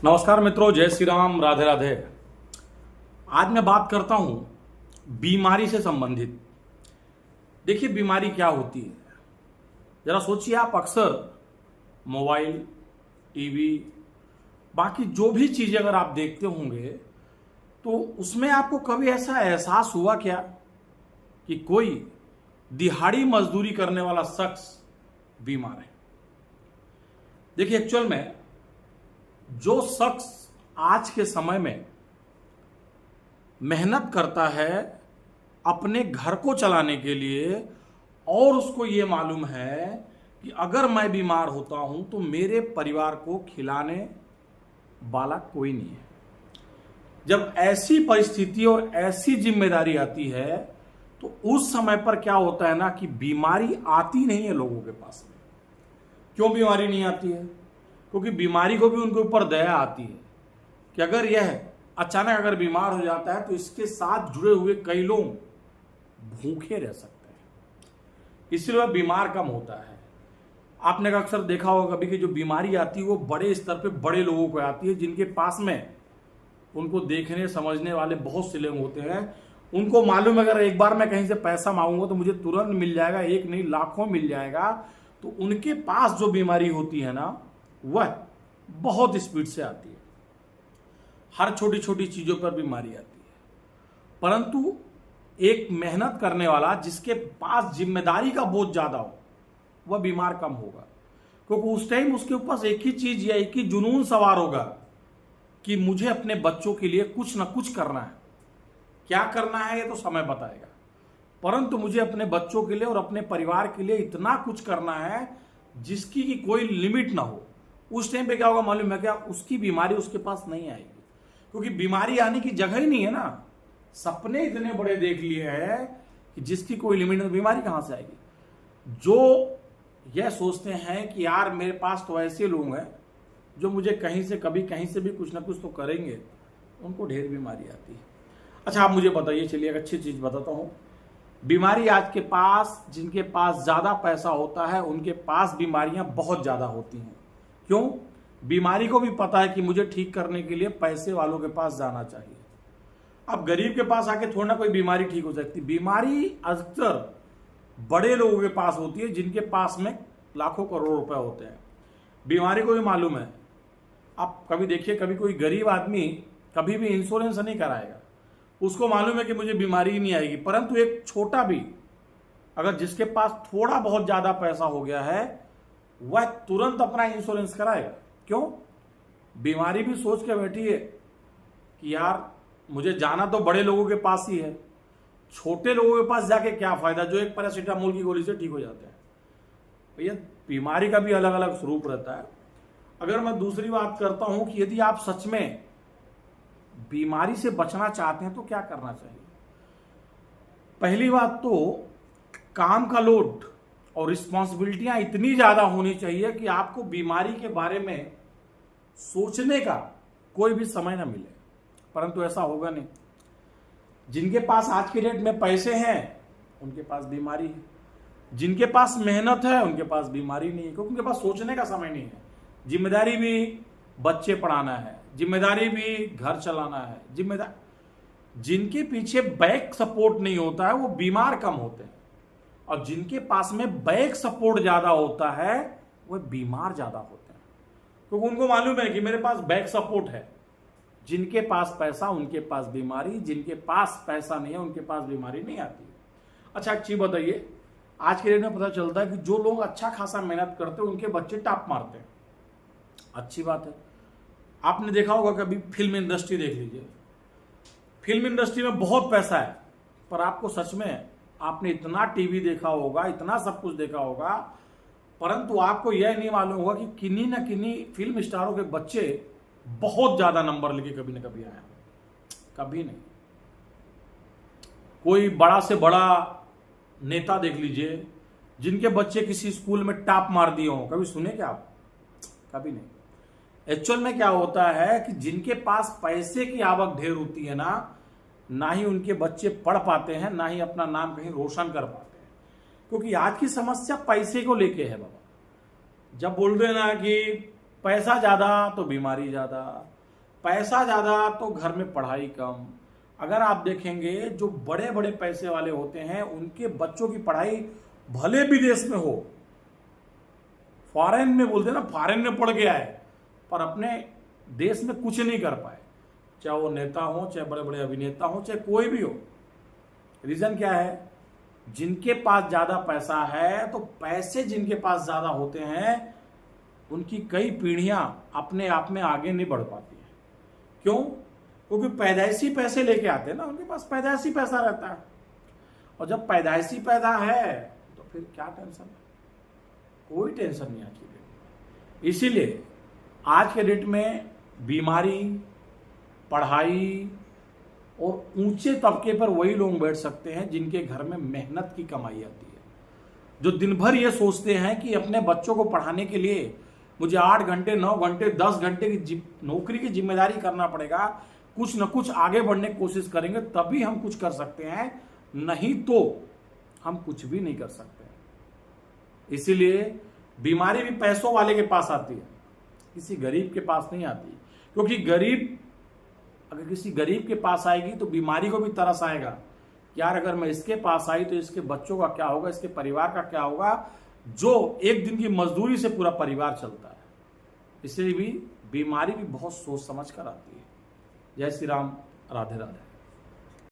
नमस्कार मित्रों, जय श्री राम, राधे राधे। आज मैं बात करता हूं बीमारी से संबंधित। देखिए, बीमारी क्या होती है जरा सोचिए। आप अक्सर मोबाइल, टीवी, बाकी जो भी चीजें अगर आप देखते होंगे तो उसमें आपको कभी ऐसा एहसास हुआ क्या कि कोई दिहाड़ी मजदूरी करने वाला शख्स बीमार है? देखिए, एक्चुअल में जो शख्स आज के समय में मेहनत करता है अपने घर को चलाने के लिए और उसको ये मालूम है कि अगर मैं बीमार होता हूं तो मेरे परिवार को खिलाने वाला कोई नहीं है, जब ऐसी परिस्थिति और ऐसी जिम्मेदारी आती है तो उस समय पर क्या होता है ना कि बीमारी आती नहीं है लोगों के पास में। क्यों बीमारी नहीं आती है? क्योंकि बीमारी को भी उनके ऊपर दया आती है कि अगर यह अचानक अगर बीमार हो जाता है तो इसके साथ जुड़े हुए कई लोग भूखे रह सकते हैं, इसलिए वह बीमार कम होता है। आपने अक्सर देखा होगा कभी कि जो बीमारी आती है वो बड़े स्तर पे बड़े लोगों को आती है, जिनके पास में उनको देखने समझने वाले बहुत से लोग होते हैं। उनको मालूम है अगर एक बार मैं कहीं से पैसा मांगूंगा तो मुझे तुरंत मिल जाएगा, एक नहीं लाखों मिल जाएगा। तो उनके पास जो बीमारी होती है ना वह बहुत स्पीड से आती है, हर छोटी छोटी चीजों पर बीमारी आती है। परंतु एक मेहनत करने वाला जिसके पास जिम्मेदारी का बोझ ज्यादा हो वह बीमार कम होगा, क्योंकि उस टाइम उसके ऊपर एक ही चीज या एक ही जुनून सवार होगा कि मुझे अपने बच्चों के लिए कुछ ना कुछ करना है। क्या करना है ये तो समय बताएगा, परंतु मुझे अपने बच्चों के लिए और अपने परिवार के लिए इतना कुछ करना है जिसकी की कोई लिमिट ना हो। उस टाइम पे क्या होगा मालूम है क्या? उसकी बीमारी उसके पास नहीं आएगी, क्योंकि बीमारी आने की जगह ही नहीं है ना। सपने इतने बड़े देख लिए हैं कि जिसकी कोई लिमिट नहीं, बीमारी कहां से आएगी? जो यह सोचते हैं कि यार मेरे पास तो ऐसे लोग हैं जो मुझे कहीं से कभी कहीं से भी कुछ ना कुछ तो करेंगे, उनको ढेर बीमारी आती है। अच्छा, आप मुझे बताइए, चलिए एक अच्छी चीज बताता हूं। बीमारी आज के पास, जिनके पास ज्यादा पैसा होता है उनके पास बीमारियां बहुत ज्यादा होती हैं। क्यों? बीमारी को भी पता है कि मुझे ठीक करने के लिए पैसे वालों के पास जाना चाहिए। अब गरीब के पास आके थोड़ा ना कोई बीमारी ठीक हो सकती। बीमारी अक्सर बड़े लोगों के पास होती है जिनके पास में लाखों करोड़ रुपए होते हैं। बीमारी को भी मालूम है। आप कभी देखिए, कभी कोई गरीब आदमी कभी भी इंश्योरेंस नहीं कराएगा, उसको मालूम है कि मुझे बीमारी ही नहीं आएगी। परंतु एक छोटा भी अगर जिसके पास थोड़ा बहुत ज्यादा पैसा हो गया है वह तुरंत अपना इंश्योरेंस कराएगा। क्यों? बीमारी भी सोच के बैठी है कि यार मुझे जाना तो बड़े लोगों के पास ही है, छोटे लोगों के पास जाके क्या फायदा जो एक पैरासीटामोल की गोली से ठीक हो जाते हैं। भैया, बीमारी का भी अलग अलग स्वरूप रहता है। अगर मैं दूसरी बात करता हूं कि यदि आप सच में बीमारी से बचना चाहते हैं तो क्या करना चाहिए? पहली बात तो काम का लोड और रिस्पॉन्सिबिलिटियां इतनी ज्यादा होनी चाहिए कि आपको बीमारी के बारे में सोचने का कोई भी समय ना मिले। परंतु ऐसा होगा नहीं। जिनके पास आज के डेट में पैसे हैं उनके पास बीमारी है, जिनके पास मेहनत है उनके पास बीमारी नहीं है, क्योंकि उनके पास सोचने का समय नहीं है। जिम्मेदारी भी बच्चे पढ़ाना है, जिम्मेदारी भी घर चलाना है, जिम्मेदारी। जिनके पीछे बैक सपोर्ट नहीं होता है वो बीमार कम होते हैं, और जिनके पास में बैक सपोर्ट ज्यादा होता है वह बीमार ज्यादा होते हैं, क्योंकि उनको मालूम है कि मेरे पास बैक सपोर्ट है। जिनके पास पैसा उनके पास बीमारी, जिनके पास पैसा नहीं है उनके पास बीमारी नहीं आती। अच्छा, एक चीज बताइए, आज के डेट में पता चलता है कि जो लोग अच्छा खासा मेहनत करते हैं उनके बच्चे टॉप मारते हैं। अच्छी बात है। आपने देखा होगा कभी फिल्म इंडस्ट्री देख लीजिए, फिल्म इंडस्ट्री में बहुत पैसा है, पर आपको सच में आपने इतना टीवी देखा होगा, इतना सब कुछ देखा होगा, परंतु आपको यह नहीं मालूम होगा कि किन्हीं न किन्हीं फिल्म स्टारों के बच्चे बहुत ज्यादा नंबर लेके कभी न कभी आए। कभी नहीं। कोई बड़ा से बड़ा नेता देख लीजिए जिनके बच्चे किसी स्कूल में टॉप मार दिए हों, कभी सुने क्या आप? कभी नहीं। एक्चुअल में क्या होता है कि जिनके पास पैसे की आवक ढेर होती है ना ही उनके बच्चे पढ़ पाते हैं, ना ही अपना नाम कहीं रोशन कर पाते हैं, क्योंकि आज की समस्या पैसे को लेके है बाबा। जब बोल रहे ना कि पैसा ज़्यादा तो बीमारी ज़्यादा, पैसा ज़्यादा तो घर में पढ़ाई कम। अगर आप देखेंगे जो बड़े बड़े पैसे वाले होते हैं उनके बच्चों की पढ़ाई भले विदेश में हो, फॉरेन में बोलते हैं ना, फॉरेन में पढ़ गया है, पर अपने देश में कुछ नहीं कर पाए, चाहे वो नेता हो, चाहे बड़े बड़े अभिनेता हो, चाहे कोई भी हो। रीजन क्या है? जिनके पास ज्यादा पैसा है, तो पैसे जिनके पास ज्यादा होते हैं उनकी कई पीढ़ियां अपने आप में आगे नहीं बढ़ पाती है। क्यों? क्योंकि पैदाइशी पैसे लेके आते हैं ना, उनके पास पैदाइशी पैसा रहता है। और जब पैदाइशी पैदा है तो फिर क्या टेंशन है? कोई टेंशन नहीं आज की डेट में। इसीलिए आज के डेट में बीमारी, पढ़ाई और ऊंचे तबके पर वही लोग बैठ सकते हैं जिनके घर में मेहनत की कमाई आती है, जो दिन भर ये सोचते हैं कि अपने बच्चों को पढ़ाने के लिए मुझे 8 घंटे, 9 घंटे, 10 घंटे की नौकरी की जिम्मेदारी करना पड़ेगा, कुछ न कुछ आगे बढ़ने की कोशिश करेंगे तभी हम कुछ कर सकते हैं, नहीं तो हम कुछ भी नहीं कर सकते। इसीलिए बीमारी भी पैसों वाले के पास आती है, किसी गरीब के पास नहीं आती। क्योंकि अगर किसी गरीब के पास आएगी तो बीमारी को भी तरस आएगा, यार अगर मैं इसके पास आई तो इसके बच्चों का क्या होगा, इसके परिवार का क्या होगा, जो एक दिन की मजदूरी से पूरा परिवार चलता है। इसलिए भी बीमारी भी बहुत सोच समझ कर आती है। जय श्री राम, राधे राधे।